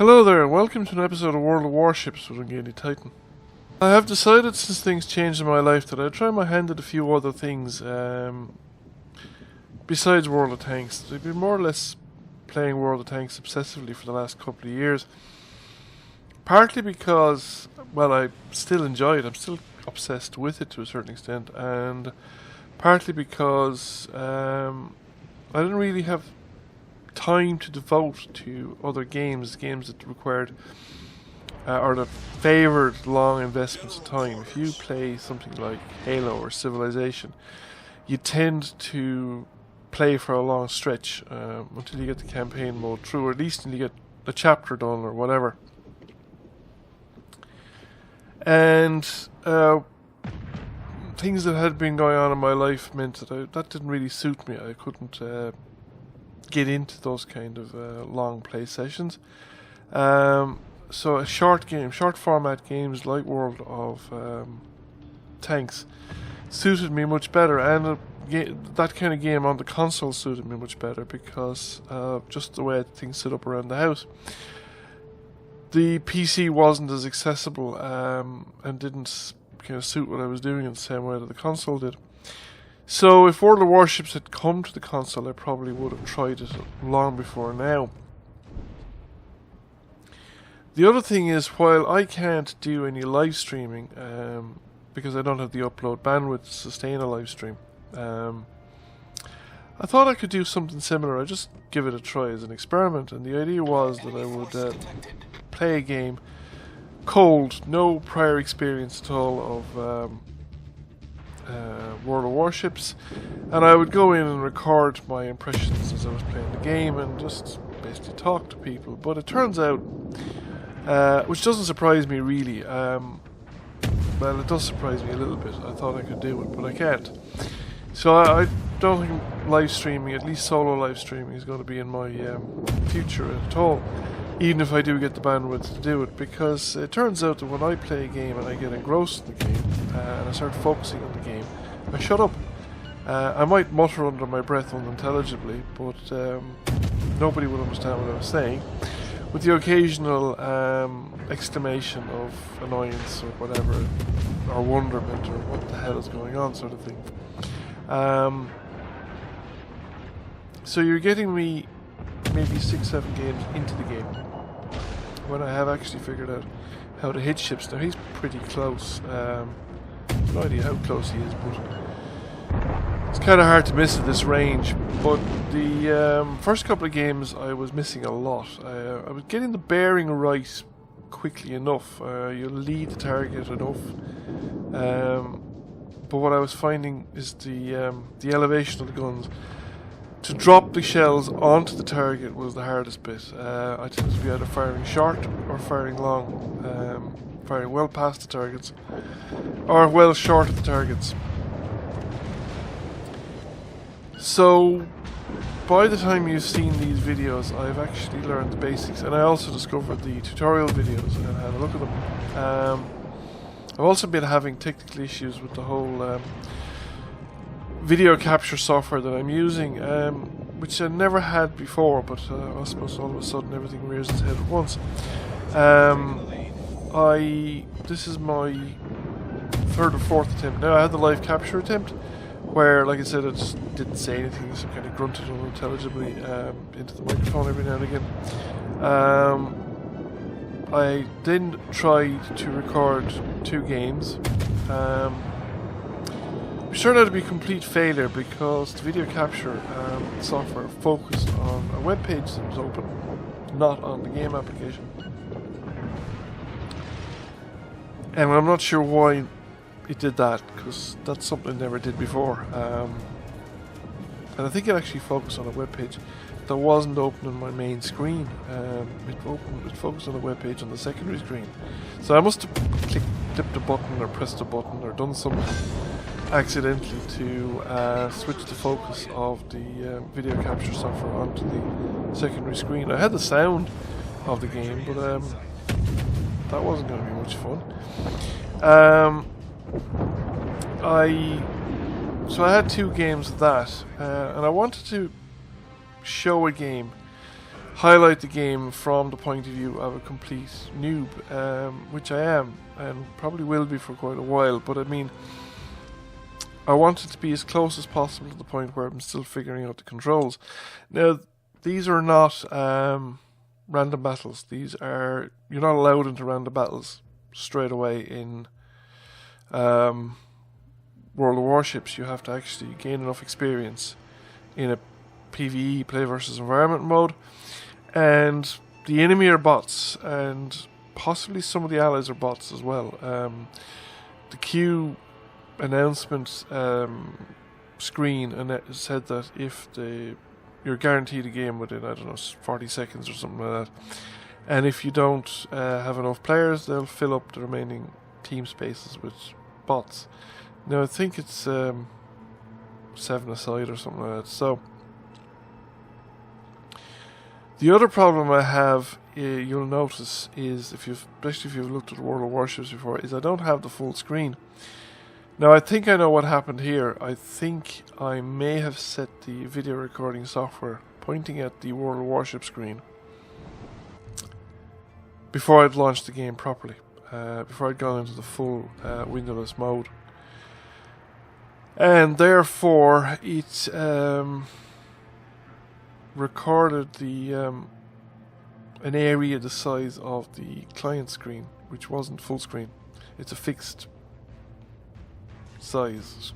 Hello there, and welcome to an episode of World of Warships with Ungainly Titan. I have decided since things changed in my life that I'd try my hand at a few other things besides World of Tanks. I've been more or less playing World of Tanks obsessively for the last couple of years. Partly because, well, I still enjoy it, I'm still obsessed with it to a certain extent, and partly because I didn't really have time to devote to other games that required or that favoured long investments of time. If you play something like Halo or Civilization, you tend to play for a long stretch until you get the campaign mode through, or at least until you get a chapter done or whatever. And things that had been going on in my life meant that that didn't really suit me. I couldn't get into those kind of long play sessions. So short format games like World of Tanks suited me much better, and that kind of game on the console suited me much better because just the way things sit up around the house. The PC wasn't as accessible and didn't kind of suit what I was doing in the same way that the console did. So if World of Warships had come to the console, I probably would have tried it long before now. The other thing is, while I can't do any live streaming because I don't have the upload bandwidth to sustain a live stream, I thought I could do something similar. I'd just give it a try as an experiment, and the idea was that I would play a game cold, no prior experience at all of World of Warships, and I would go in and record my impressions as I was playing the game and just basically talk to people. But it turns out, which doesn't surprise me really, well, it does surprise me a little bit. I thought I could do it, but I can't. So I don't think live streaming, at least solo live streaming, is going to be in my future at all, even if I do get the bandwidth to do it, because it turns out that when I play a game and I get engrossed in the game and I start focusing on the game, I shut up. I might mutter under my breath unintelligibly, but nobody would understand what I was saying, with the occasional exclamation of annoyance or whatever, or wonderment, or what the hell is going on sort of thing. So you're getting me maybe 6-7 games into the game when I have actually figured out how to hit ships. Now he's pretty close. No idea how close he is, but it's kind of hard to miss at this range. But the first couple of games I was missing a lot. I was getting the bearing right quickly enough. You lead the target enough. But what I was finding is the elevation of the guns. To drop the shells onto the target was the hardest bit. I tended to be either firing short or firing long, firing well past the targets, or well short of the targets. So, by the time you've seen these videos, I've actually learned the basics, and I also discovered the tutorial videos and had a look at them. I've also been having technical issues with the whole video capture software that I'm using, which I never had before, but I suppose all of a sudden everything rears its head at once. This is my third or fourth attempt now. I had the live capture attempt where, like I said, I just didn't say anything, just kind of grunted unintelligibly into the microphone every now and again. I then tried to record 2 games, which turned out to be a complete failure because the video capture software focused on a web page that was open, not on the game application. And I'm not sure why it did that, because that's something I never did before. And I think it actually focused on a web page that wasn't open on my main screen. It focused on the web page on the secondary screen. So I must have clipped a button or pressed a button or done something accidentally to switch the focus of the video capture software onto the secondary screen. I had the sound of the game, but that wasn't going to be much fun. So I had 2 games of that, and I wanted to show a game highlight the game from the point of view of a complete noob, which I am and probably will be for quite a while, but I mean, I want it to be as close as possible to the point where I'm still figuring out the controls. Now, these are not random battles. These are, you're not allowed into random battles straight away in World of Warships. You have to actually gain enough experience in a PvE, play versus environment mode, and the enemy are bots, and possibly some of the allies are bots as well. The Q announcement screen and it said that if you're guaranteed a game within, I don't know, 40 seconds or something like that, and if you don't have enough players, they'll fill up the remaining team spaces with bots. Now I think it's 7 aside or something like that. So the other problem I have, you'll notice, is especially if you've looked at World of Warships before, is I don't have the full screen. Now I think I know what happened here. I think I may have set the video recording software pointing at the World of Warships screen before I'd launched the game properly, before I'd gone into the full windowless mode, and therefore it recorded the an area the size of the client screen, which wasn't full screen. It's a fixed size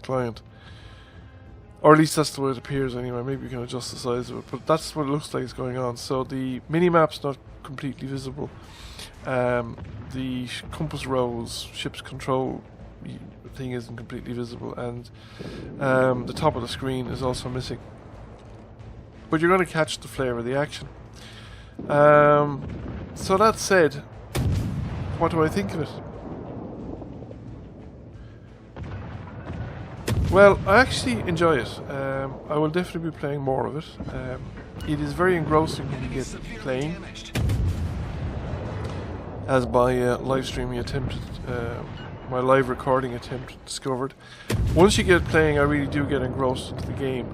client, or at least that's the way it appears anyway. Maybe you can adjust the size of it, but that's what it looks like is going on. So the minimap's not completely visible, the compass rose, ship's control thing isn't completely visible, and the top of the screen is also missing, but you're going to catch the flavour of the action. So that said, what do I think of it? Well, I actually enjoy it. I will definitely be playing more of it. It is very engrossing when you get playing, as my live streaming attempt, my live recording attempt discovered. Once you get playing, I really do get engrossed into the game.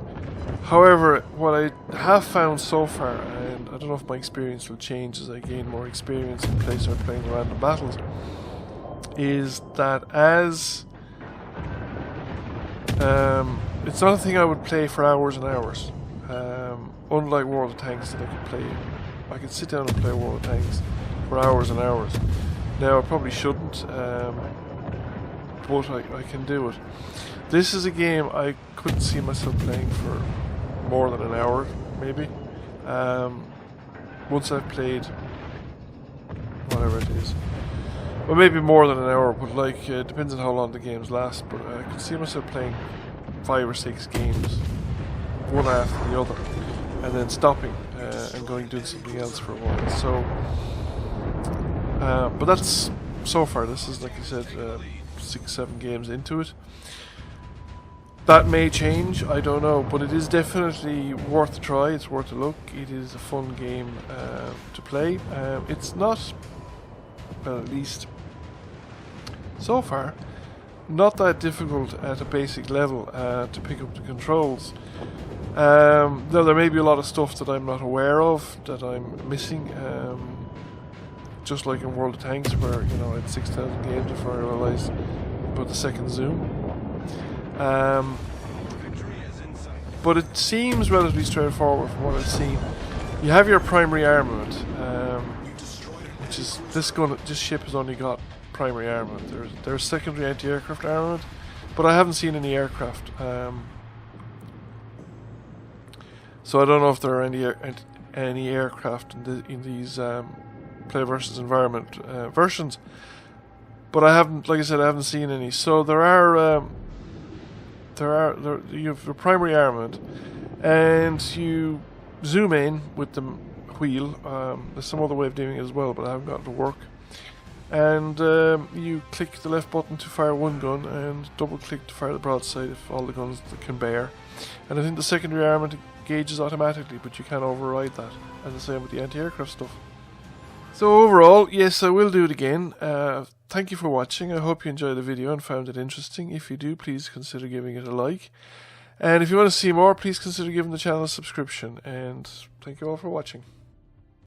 However, what I have found so far, and I don't know if my experience will change as I gain more experience and start playing random battles, is that as it's not a thing I would play for hours and hours. Unlike World of Tanks, that I could sit down and play World of Tanks for hours and hours. Now I probably shouldn't, but I can do it. This is a game I couldn't see myself playing for more than an hour, maybe. Once I've played whatever it is. Well, maybe more than an hour, but like, it depends on how long the games last. But I could see myself playing 5 or 6 games, one after the other, and then stopping and going doing something else for a while. So, but that's so far. This is, like I said, 6-7 games into it. That may change, I don't know, but it is definitely worth a try. It's worth a look. It is a fun game to play. It's not, well, at least so far, not that difficult at a basic level to pick up the controls. Now there may be a lot of stuff that I'm not aware of, that I'm missing, just like in World of Tanks, where, you know, I had 6,000 games before I realised about the second zoom. But it seems relatively straightforward from what I've seen. You have your primary armament, which is this ship has only got primary armament. There's secondary anti-aircraft armament, but I haven't seen any aircraft. So I don't know if there are any aircraft in these play versus environment versions. But I haven't, like I said, I haven't seen any. So there you have the primary armament, and you zoom in with the wheel. There's some other way of doing it as well, but I haven't got it to work. And you click the left button to fire one gun, and double click to fire the broadside if all the guns that can bear. And I think the secondary armament engages automatically, but you can't override that. And the same with the anti-aircraft stuff. So overall, yes, I will do it again. Thank you for watching. I hope you enjoyed the video and found it interesting. If you do, please consider giving it a like. And if you want to see more, please consider giving the channel a subscription. And thank you all for watching.